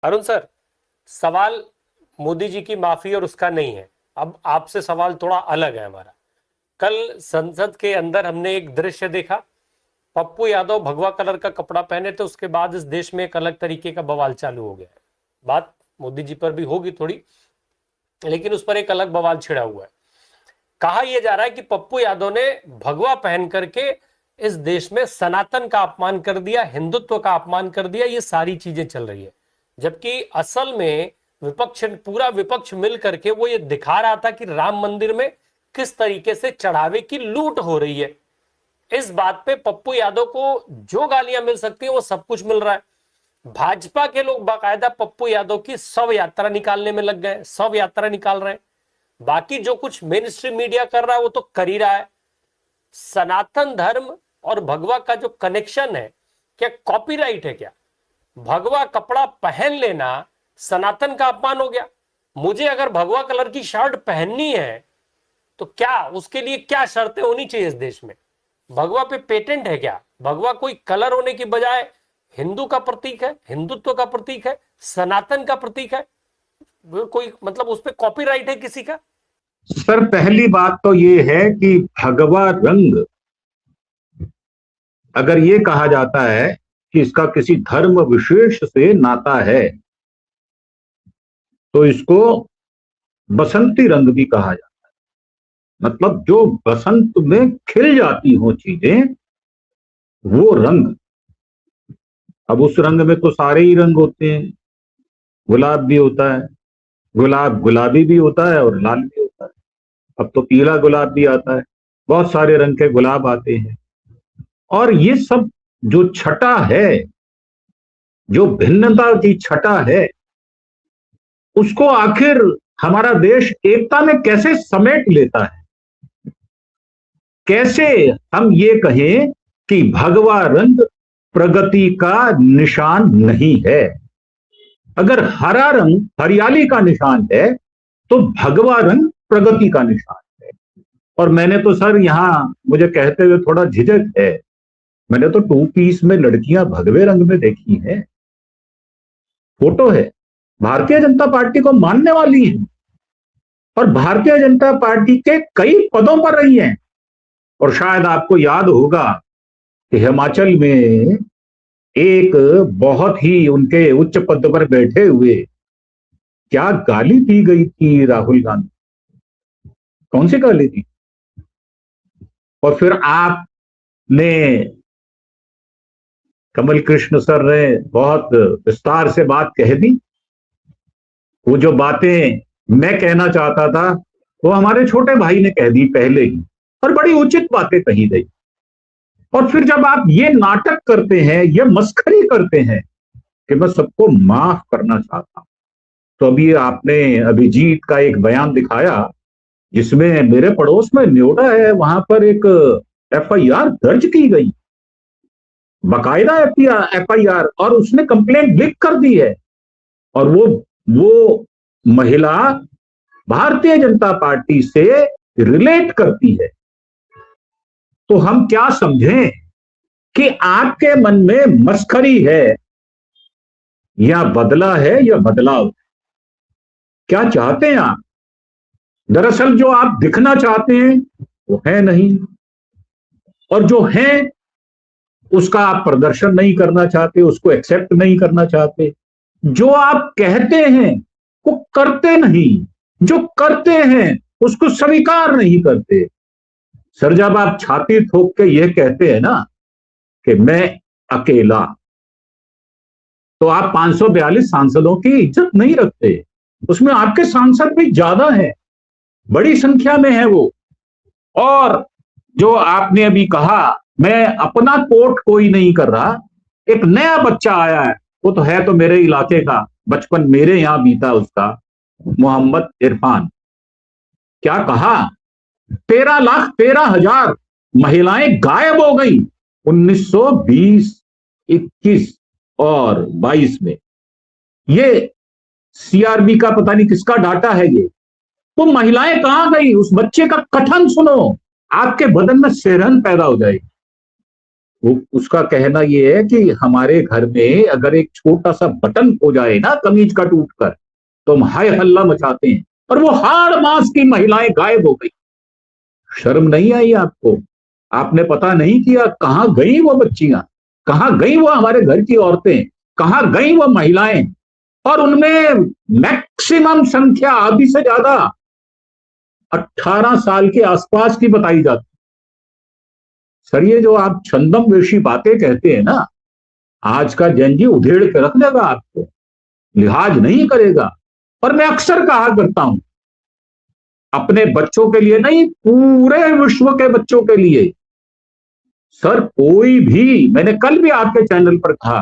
Arun sir, सवाल मोदी जी की माफी और उसका नहीं है। अब आपसे सवाल थोड़ा अलग है हमारा। कल संसद के अंदर हमने एक दृश्य देखा। पप्पू यादव भगवा कलर का कपड़ा पहने थे, उसके बाद इस देश में एक अलग तरीके का बवाल चालू हो गया है। बात मोदी जी पर भी होगी थोड़ी, लेकिन उस पर एक अलग बवाल छिड़ा हुआ है। कहा यह जा रहा है कि पप्पू यादव ने भगवा पहन करके इस देश में सनातन का अपमान कर दिया, हिंदुत्व का अपमान कर दिया। ये सारी चीजें चल रही है, जबकि असल में विपक्ष, पूरा विपक्ष मिल करके वो ये दिखा रहा था कि राम मंदिर में किस तरीके से चढ़ावे की लूट हो रही है। इस बात पे पप्पू यादव को जो गालियां मिल सकती है वो सब कुछ मिल रहा है। भाजपा के लोग बाकायदा पप्पू यादव की शव यात्रा निकालने में लग गए, शव यात्रा निकाल रहे हैं। बाकी जो कुछ मेन स्ट्रीम मीडिया कर रहा है वो तो कर ही रहा है। सनातन धर्म और भगवा का जो कनेक्शन है, क्या कॉपीराइट है? क्या भगवा कपड़ा पहन लेना सनातन का अपमान हो गया? मुझे अगर भगवा कलर की शर्ट पहननी है तो क्या उसके लिए क्या शर्तें होनी चाहिए इस देश में? भगवा पे पेटेंट है क्या? भगवा कोई कलर होने की बजाय हिंदू का प्रतीक है, हिंदुत्व का प्रतीक है, सनातन का प्रतीक है। कोई मतलब उस पर कॉपीराइट है किसी का? सर, पहली बात तो ये है कि भगवा रंग अगर ये कहा जाता है कि इसका किसी धर्म विशेष से नाता है तो इसको बसंती रंग भी कहा जाता है। मतलब जो बसंत में खिल जाती हो चीजें, वो रंग। अब उस रंग में तो सारे ही रंग होते हैं। गुलाब भी होता है, गुलाब गुलाबी भी होता है और लाल भी होता है। अब तो पीला गुलाब भी आता है, बहुत सारे रंग के गुलाब आते हैं। और ये सब जो छटा है, जो भिन्नता की छटा है, उसको आखिर हमारा देश एकता में कैसे समेट लेता है? कैसे हम ये कहें कि भगवा रंग प्रगति का निशान नहीं है? अगर हरा रंग हरियाली का निशान है तो भगवा रंग प्रगति का निशान है। और मैंने तो सर यहां मुझे कहते हुए थोड़ा झिझक है, मैंने तो 2 पीस में लड़कियां भगवे रंग में देखी हैं। फोटो है, भारतीय जनता पार्टी को मानने वाली हैं और भारतीय जनता पार्टी के कई पदों पर रही हैं। और शायद आपको याद होगा कि हिमाचल में एक बहुत ही उनके उच्च पद पर बैठे हुए क्या गाली दी गई थी राहुल गांधी। कौन सी गाली थी? और फिर आपने, कमल कृष्ण सर ने बहुत विस्तार से बात कह दी। वो जो बातें मैं कहना चाहता था वो हमारे छोटे भाई ने कह दी पहले ही, और बड़ी उचित बातें कही गई। और फिर जब आप ये नाटक करते हैं, ये मस्खरी करते हैं कि मैं सबको माफ करना चाहता हूं, तो अभी आपने अभिजीत का एक बयान दिखाया जिसमें मेरे पड़ोस में न्योटा है, वहां पर एक FIR दर्ज की गई, बाकायदा FIR, और उसने कंप्लेंट लिख कर दी है। और वो महिला भारतीय जनता पार्टी से रिलेट करती है। तो हम क्या समझें कि आपके मन में मस्खरी है या बदला है या बदलाव? क्या चाहते हैं आप? दरअसल जो आप दिखना चाहते हैं वो है नहीं, और जो है उसका आप प्रदर्शन नहीं करना चाहते, उसको एक्सेप्ट नहीं करना चाहते। जो आप कहते हैं वो करते नहीं, जो करते हैं उसको स्वीकार नहीं करते। सर, जब आप छाती ठोक के ये कहते हैं ना कि मैं अकेला, तो आप 542 सांसदों की इज्जत नहीं रखते। उसमें आपके सांसद भी ज्यादा हैं, बड़ी संख्या में है वो। और जो आपने अभी कहा, मैं अपना कोट कोई नहीं कर रहा, एक नया बच्चा आया है, वो तो है तो मेरे इलाके का, बचपन मेरे यहां बीता उसका, मोहम्मद इरफान। क्या कहा? 13,13,000 महिलाएं गायब हो गई 1920, 21 और 22 में। ये CRB का पता नहीं किसका डाटा है ये। वो महिलाएं कहां गई? उस बच्चे का कथन सुनो, आपके बदन में सिरहन पैदा हो जाएगी। वो उसका कहना ये है कि हमारे घर में अगर एक छोटा सा बटन हो जाए ना कमीज का टूटकर, तो हम हाय हल्ला मचाते हैं, और वो हाड़ मास की महिलाएं गायब हो गई। शर्म नहीं आई आपको? आपने पता नहीं किया कहां गई वो बच्चियां, कहां गई वो हमारे घर की औरतें, कहां गई वो महिलाएं? और उनमें मैक्सिमम संख्या आधी से ज्यादा 18 साल के आसपास की बताई जाती। सर ये जो आप छंदम वेशी बातें कहते हैं ना, आज का जन जी उधेड़ के रख लेगा आपको, लिहाज नहीं करेगा। और मैं अक्सर कहा करता हूं, अपने बच्चों के लिए नहीं, पूरे विश्व के बच्चों के लिए, सर कोई भी, मैंने कल भी आपके चैनल पर कहा,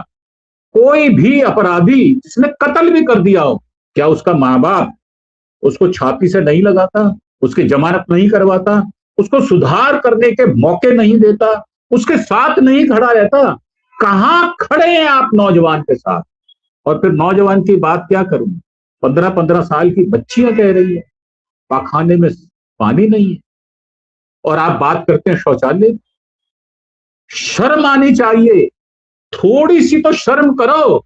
कोई भी अपराधी जिसने कत्ल भी कर दिया हो, क्या उसका मां बाप उसको छाती से नहीं लगाता, उसकी जमानत नहीं करवाता, उसको सुधार करने के मौके नहीं देता, उसके साथ नहीं खड़ा रहता? कहां खड़े हैं आप नौजवान के साथ? और फिर नौजवान की बात क्या करूं, 15-15 साल की बच्चियां कह रही है पाखाने में पानी नहीं है, और आप बात करते हैं शौचालय। शर्म आनी चाहिए, थोड़ी सी तो शर्म करो,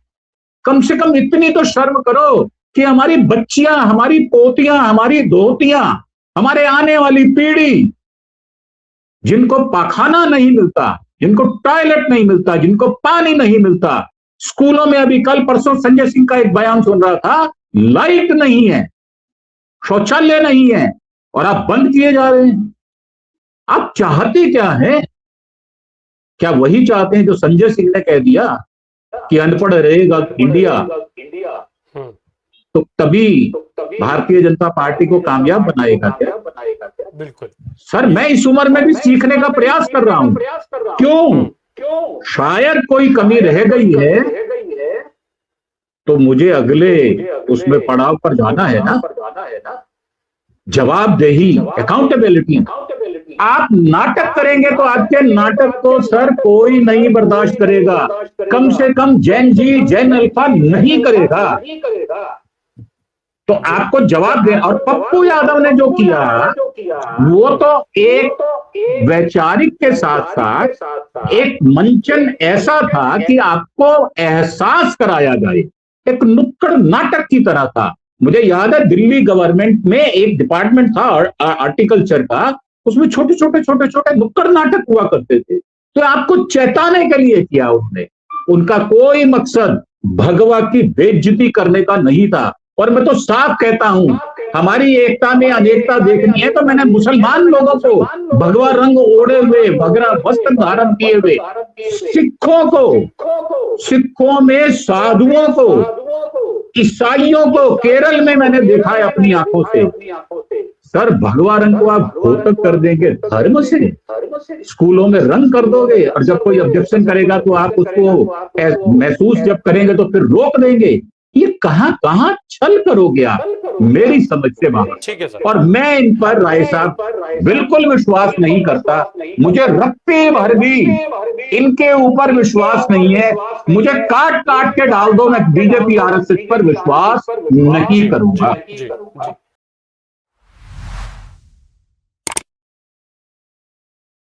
कम से कम इतनी तो शर्म करो कि हमारी बच्चियां, हमारी पोतियां, हमारी दोहतियां, हमारे आने वाली पीढ़ी, जिनको पाखाना नहीं मिलता, जिनको टॉयलेट नहीं मिलता, जिनको पानी नहीं मिलता, स्कूलों में अभी कल परसों संजय सिंह का एक बयान सुन रहा था, लाइट नहीं है, शौचालय नहीं है, और आप बंद किए जा रहे हैं। आप चाहते क्या है? क्या वही चाहते हैं जो संजय सिंह ने कह दिया कि अनपढ़ रहेगा इंडिया, तो तभी भारतीय जनता पार्टी को कामयाब बनाएगा क्या? बिल्कुल सर मैं इस उम्र में भी सीखने का प्रयास कर रहा हूं। क्यों? शायद कोई कमी रह गई है, तो मुझे अगले उसमें पड़ाव पर जाना है ना, जवाबदेही, अकाउंटेबिलिटी। आप नाटक करेंगे तो आपके नाटक को सर कोई नहीं बर्दाश्त करेगा, कम से कम जैन जी, जैन अल्फा नहीं करेगा, तो आपको जवाब दे। और पप्पू यादव ने जो किया वो तो एक वैचारिक के साथ साथ एक मंचन ऐसा था कि आपको एहसास कराया जाए, एक नुक्कड़ नाटक की तरह था। मुझे याद है दिल्ली गवर्नमेंट में एक डिपार्टमेंट था आर्टिकल्चर का, उसमें छोटे छोटे नुक्कड़ नाटक हुआ करते थे, तो आपको चेताने के लिए किया उन्होंने। उनका कोई मकसद भगवा की बेइज्जती करने का नहीं था। और मैं तो साफ कहता हूं, हमारी एकता में अनेकता देखनी है तो मैंने मुसलमान लोगों को भगवा रंग ओढ़े हुए, भगवा वस्त्र धारण किए हुए, सिखों में साधुओं को, ईसाइयों को केरल में मैंने देखा है अपनी आंखों से। सर भगवा रंग को आप घोषित कर देंगे धर्म से, स्कूलों में रंग कर दोगे, और जब कोई ऑब्जेक्शन करेगा तो आप उसको महसूस जब करेंगे तो फिर रोक देंगे। ये कहां छल करोगे आप, मेरी समझ से बाहर। ठीक है सर। और मैं इन पर राय साहब बिल्कुल विश्वास नहीं करता, मुझे रत्ती भर भी इनके ऊपर विश्वास नहीं है। मुझे काट काट के डाल दो, मैं बीजेपी आरएसएस पर विश्वास नहीं करूंगा। जी।